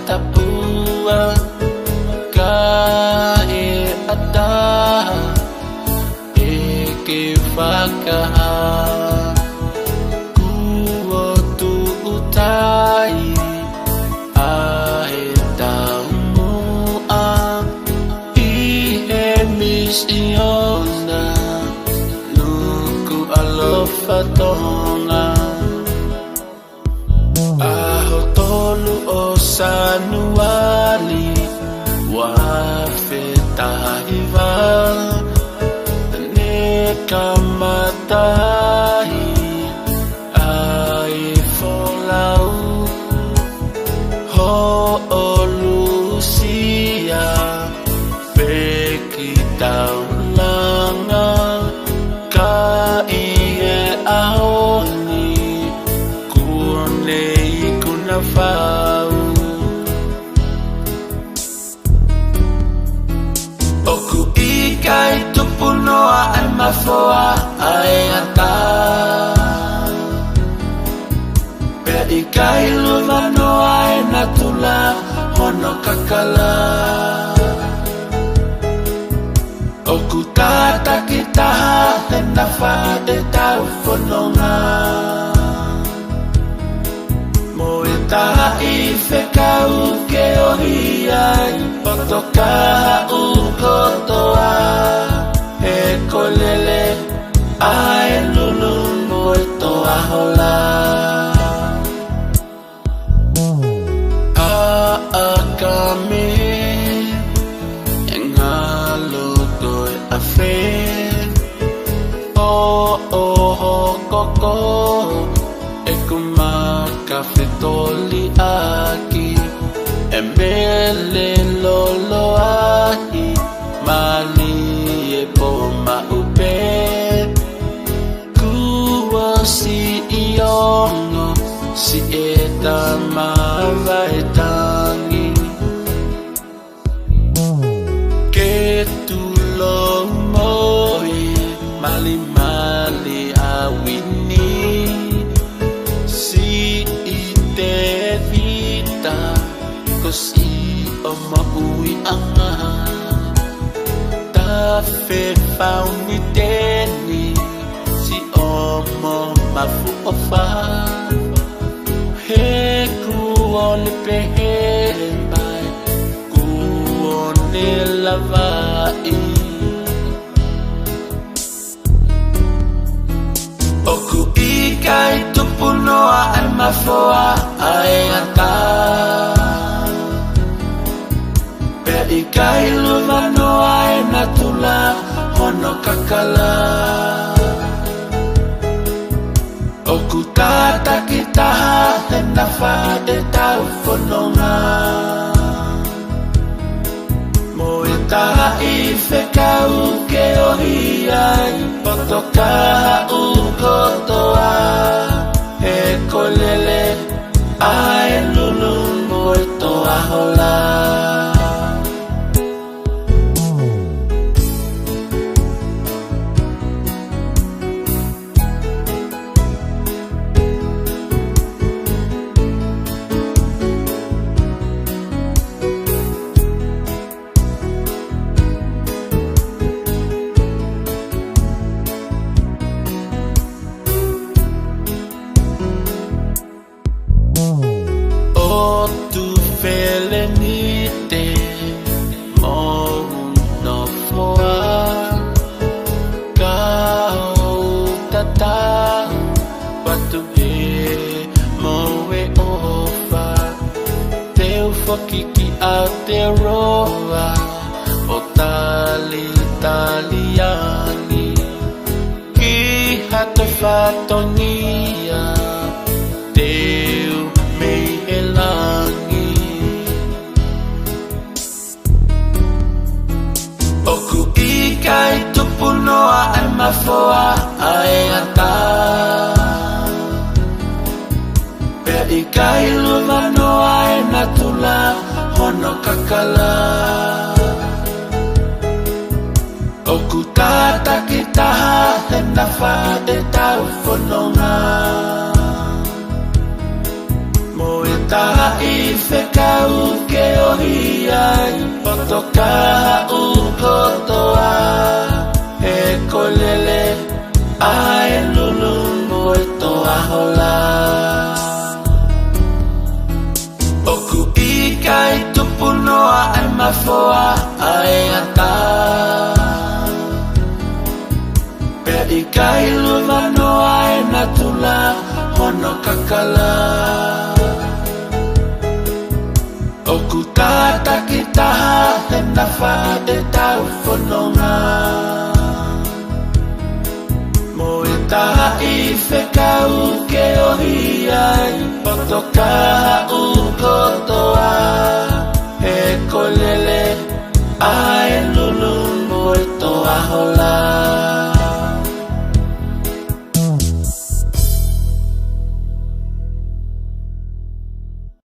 tapua ka e ata e ke whakaha kua tu utai a he taumua I he misiona nuku alofa tonga aho tolu o sanuali wa fetahiva ne kamatahi ai folau ho o lucia peki taulanga ka ie aoni kuonei kuna fau oku ikai tupunoa ai mafoa ai ata pe ikai luvanoa ai natula hono kakala oku tata kitaha tena fa'a e tau whanonga mo e taha I whekau ke ohi ai potokaha u kotoa e kolele ai lulu mo e toa hola a kame e ngalo koe a whe o ho koko e kumaka whetoli aki e mele lolo ahi mali e po maupe kua si iongo si e tamava e tangi ke tulo moi mali mali a wini si I te vita kosi o maui anga ta fe fauni teni si o mo mafu ofa he kuone pehe mai kuone lavai oku ikai tupunoa ai mafoa ai ata pe ikai luvanoa ai natula hono kakala oku tata kitaha tena fa'a e tau whanonga mo e taha I whekau ke ohi ai potokaha u kotoa e kolele ai lulu mo e toa hola tu felenite mo no foa kau tata watu e mo e ofa teu fokiki Aotearoa o tali taliani ki hata fatonia teu mei elangi oku ikai tupunoa ai mafoa ai ata pe ikai luvanoa ai natula hono kakala oku tata kitaha tena fa'a e tau whanonga mo e taha I fekau ke ohiai Potoka ukotoa E kolele Ae lulu moe toa hola Oku ikai tupu noa ai mafoa Ae ata Pe ikai luva noa e natula Hono kakala Oku tata ki taha He nafa e tau whanonga Mo e taha i whekau ke ohi ai Potoka ukotoa He kolele Ae lulu mo e toa hola